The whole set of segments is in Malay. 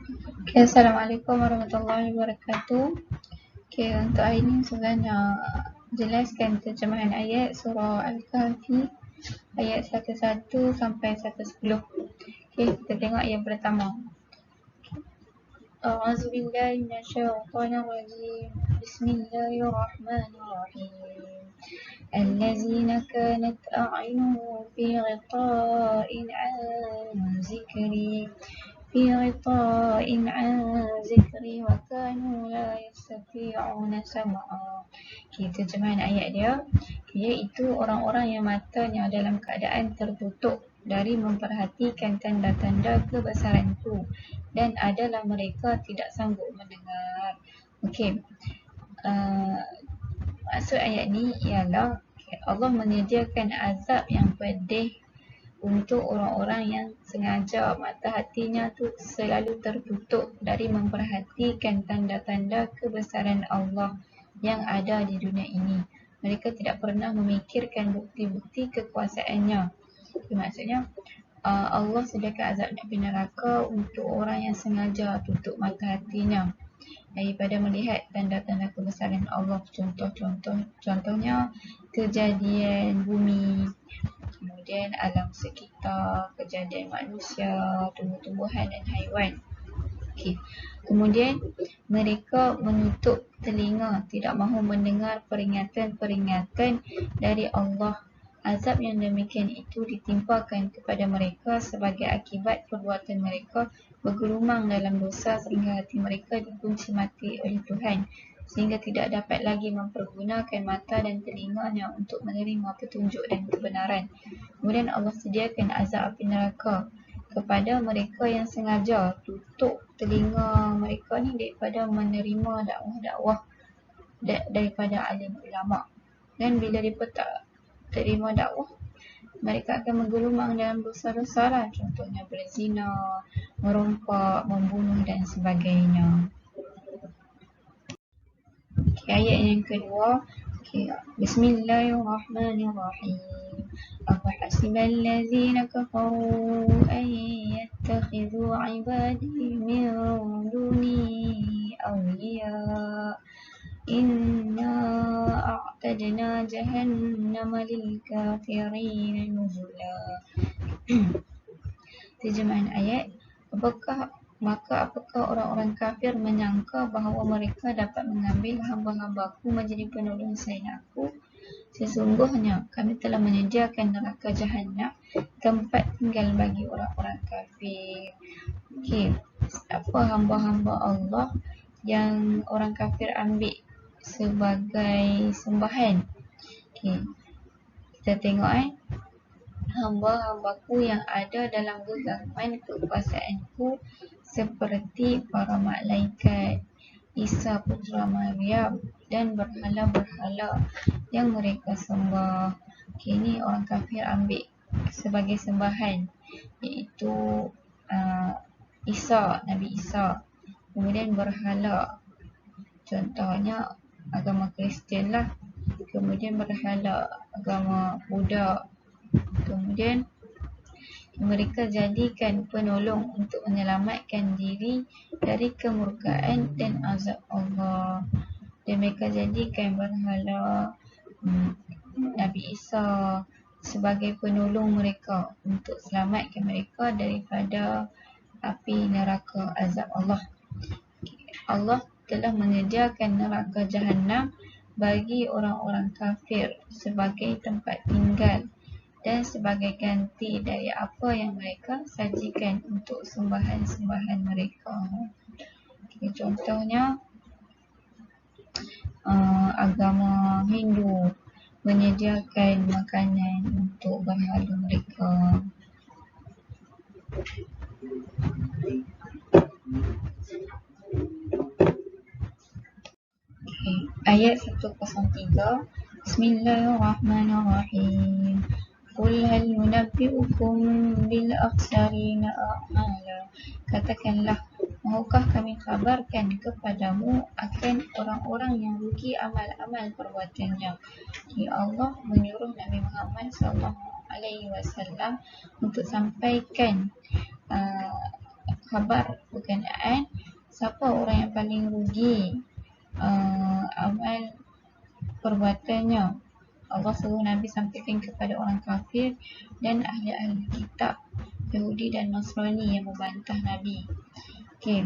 Okay, Assalamualaikum warahmatullahi wabarakatuh. Okay, untuk hari ini sebenarnya jelaskan terjemahan ayat surah Al-Kahfi ayat 11 sampai 110. Okay, kita tengok ayat pertama. A'udzubillahi minasyaitonirrajim. Bismillahirrahmanirrahim. Allazina kanat a'yunuhum fi ghita'in 'an zikri في غطاء عن ذكري وكانوا لا يستطيعون سمعا. Terjemahan ayat dia iaitu orang-orang yang matanya dalam keadaan tertutup dari memperhatikan tanda-tanda kebesaranku dan adalah mereka tidak sanggup mendengar. Maksud ayat ni ialah Allah menyediakan azab yang pedih untuk orang-orang yang sengaja mata hatinya tu selalu tertutup dari memperhatikan tanda-tanda kebesaran Allah yang ada di dunia ini. Mereka tidak pernah memikirkan bukti-bukti kekuasaannya. Maksudnya Allah sediakan azab di neraka untuk orang yang sengaja tutup mata hatinya daripada melihat tanda-tanda kebesaran Allah. Contohnya kejadian bumi, kemudian alam sekitar, kejadian manusia, tumbuh-tumbuhan dan haiwan. Kemudian mereka menutup telinga, tidak mahu mendengar peringatan-peringatan dari Allah. Azab yang demikian itu ditimpakan kepada mereka sebagai akibat perbuatan mereka bergelumang dalam dosa sehingga hati mereka dikunci mati oleh Tuhan, sehingga tidak dapat lagi mempergunakan mata dan telinganya untuk menerima petunjuk dan kebenaran. Kemudian Allah sediakan azab api neraka kepada mereka yang sengaja tutup telinga mereka ni daripada menerima dakwah-dakwah daripada alim ulama. Dan bila mereka tak terima dakwah, mereka akan menggelumang dalam dosa-dosa lah. Contohnya berzina, merompak, membunuh dan sebagainya. Ayat yang kedua. Bismillahirrahmanirrahim. Afahasiba allazina kafaru an yattakhidhu ibadi min duni awliya. Inna a'tadna jahannama lil kafirin nuzula. Terjemahan ayat, apakah orang-orang kafir menyangka bahawa mereka dapat mengambil hamba-hambaku menjadi penolong selain aku? Sesungguhnya kami telah menyediakan neraka Jahannam tempat tinggal bagi orang-orang kafir. Apa hamba-hamba Allah yang orang kafir ambil sebagai sembahan? Kita tengok hamba-hambaku yang ada dalam genggaman kekuasaanku seperti para malaikat, Isa putra Maryam dan berhala-berhala yang mereka sembah. Ini orang kafir ambil sebagai sembahan, iaitu Isa, Nabi Isa. Kemudian berhala, contohnya agama Kristian lah. Kemudian berhala agama Buddha. Kemudian mereka jadikan penolong untuk menyelamatkan diri dari kemurkaan dan azab Allah. Dan mereka jadikan berhala Nabi Isa sebagai penolong mereka untuk selamatkan mereka daripada api neraka azab Allah. Allah telah menyediakan neraka Jahannam bagi orang-orang kafir sebagai tempat tinggal dan sebagai ganti dari apa yang mereka sajikan untuk sembahan-sembahan mereka. Contohnya agama Hindu menyediakan makanan untuk berhala mereka. Ayat 103. Bismillahirrahmanirrahim. Qul hal nunabbi'ukum bil akhsarina a'mala. Katakanlah, mahukah kami kabarkan kepadamu akan orang-orang yang rugi amal-amal perbuatannya? Allah menyuruh Nabi Muhammad SAW untuk sampaikan khabar berkenaan siapa orang yang paling rugi amal perbuatannya. Allah suruh Nabi sampaikan kepada orang kafir dan ahli-ahli kitab Yahudi dan Nasrani yang membantah Nabi. Okay.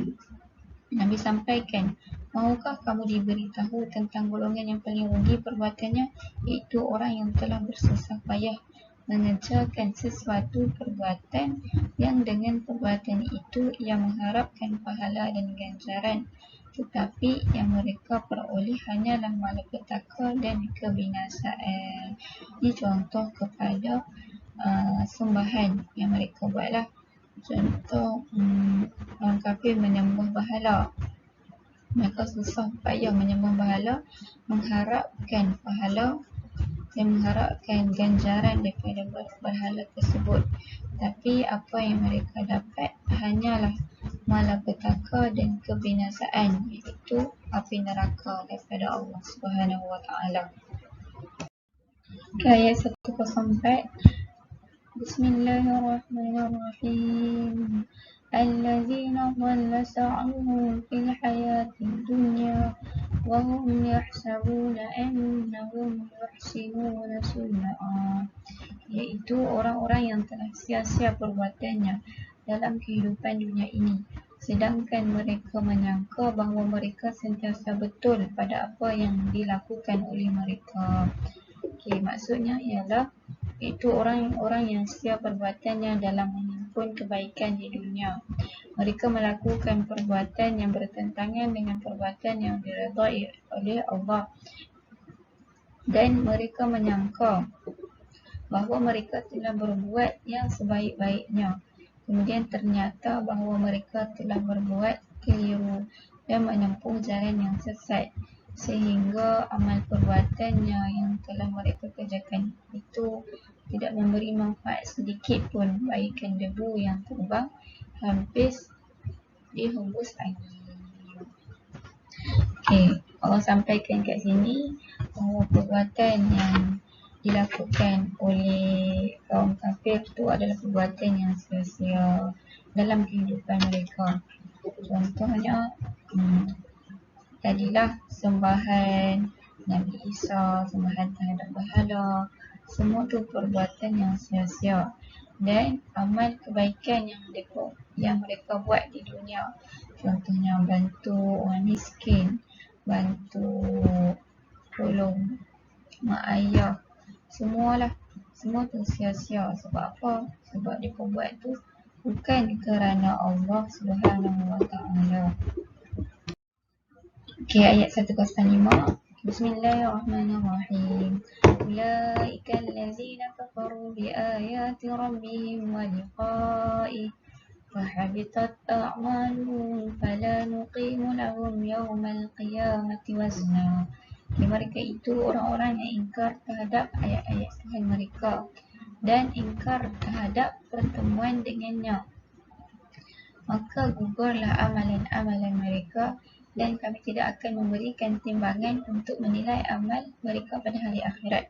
Nabi sampaikan, mahukah kamu diberitahu tentang golongan yang paling rugi perbuatannya, iaitu orang yang telah bersusah payah mengerjakan sesuatu perbuatan yang dengan perbuatan itu ia mengharapkan pahala dan ganjaran, tetapi yang mereka peroleh hanyalah malapetaka dan kebinasaan. Ini contoh kepada sembahan yang mereka buatlah. Contoh orang kafir menyembah berhala. Mereka susah payah menyembah berhala, mengharapkan pahala dan mengharapkan ganjaran daripada berhala tersebut. Tapi apa yang mereka dapat hanyalah malapetaka dan kebinasaan, iaitu api neraka daripada Allah Subhanahu wa taala. Ayat 104. Bismillahirrahmanirrahim. Allazina dhalla sa'yuhum fil hayatid dunya wa hum yahsabuna annahum yuhsinuna sun'a. Iaitu orang-orang yang telah sia-sia perbuatannya dalam kehidupan dunia ini, sedangkan mereka menyangka bahawa mereka sentiasa betul pada apa yang dilakukan oleh mereka. Maksudnya ialah itu orang-orang yang sia perbuatannya dalam menghimpun kebaikan di dunia. Mereka melakukan perbuatan yang bertentangan dengan perbuatan yang diredai oleh Allah, dan mereka menyangka bahawa mereka telah berbuat yang sebaik-baiknya. Kemudian ternyata bahawa mereka telah berbuat keliru dan menempuh jalan yang sesat, sehingga amal perbuatannya yang telah mereka kerjakan itu tidak memberi manfaat sedikit pun, bagaikan debu yang terbang habis dihembus angin. Allah sampaikan kat sini bahawa perbuatan yang dilakukan oleh kaum kafir itu adalah perbuatan yang sia-sia dalam kehidupan mereka. Contohnya tadilah sembahan Nabi Isa, sembahan terhadap berhala, semua tu perbuatan yang sia-sia. Dan amal kebaikan yang mereka buat di dunia, contohnya bantu orang miskin, bantu tolong mak ayah, semualah, semua tu sia-sia. Sebab apa? Sebab mereka buat tu bukan kerana Allah Subhanahu wa taala. Ayat 105. Bismillahirrahmanirrahim. Ulaika allazina kafaru bi ayati rabbihim wa liqa'ih fahabitat a'maluhum fala nuqimu lahum yawmal qiyamati wazna. Mereka itu orang-orang yang ingkar terhadap ayat-ayat Tuhan mereka dan ingkar terhadap pertemuan dengannya. Maka gugurlah amalan-amalan mereka, dan kami tidak akan memberikan timbangan untuk menilai amal mereka pada hari akhirat.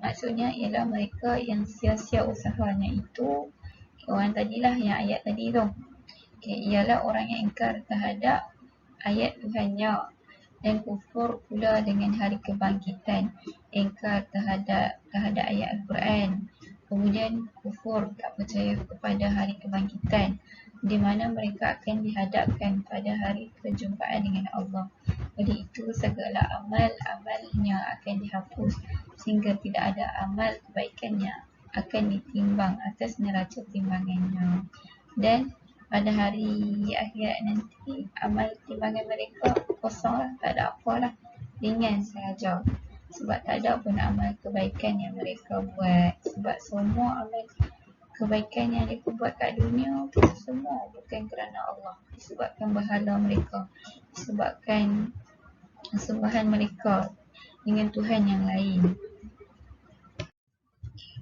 Maksudnya ialah mereka yang sia-sia usahanya itu, orang tadilah yang ayat tadi tu, ialah orang yang ingkar terhadap ayat Tuhannya dan kufur pula dengan hari kebangkitan, ingkar terhadap ayat Al-Quran, kemudian kufur, tak percaya kepada hari kebangkitan, di mana mereka akan dihadapkan pada hari perjumpaan dengan Allah. Jadi itu segala amalnya akan dihapus, sehingga tidak ada amal kebaikannya akan ditimbang atas neraca timbangannya. Dan pada hari akhirat nanti, amal timbangan mereka kosonglah, tak ada apalah, ringan sahaja. Sebab tak ada pun amal kebaikan yang mereka buat. Sebab semua amal kebaikan yang mereka buat kat dunia itu semua bukan kerana Allah, disebabkan berhala mereka, disebabkan sembahan mereka dengan Tuhan yang lain.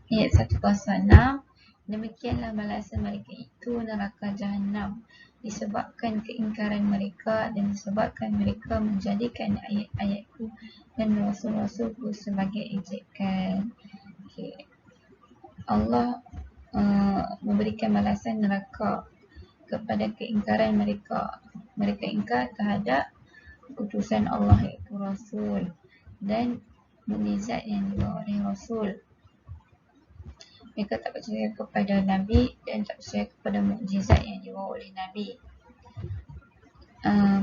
Ayat 106. Demikianlah balasan mereka itu neraka Jahannam, disebabkan keingkaran mereka dan disebabkan mereka menjadikan ayat-ayatku dan rasul-rasulku sebagai ejekan. Allah memberikan balasan neraka kepada keingkaran mereka. Mereka ingkar terhadap utusan Allah iaitu Rasul dan mukjizat yang dibawa oleh Rasul. Mereka tak percaya kepada Nabi dan tak percaya kepada mukjizat yang dibawa oleh Nabi.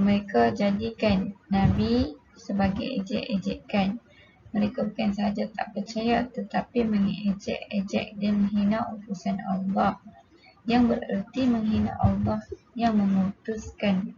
Mereka jadikan Nabi sebagai ejek-ejekan. Mereka bukan sahaja tak percaya tetapi mengejek-ejek dan menghina utusan Allah, yang bererti menghina Allah yang mengutuskannya.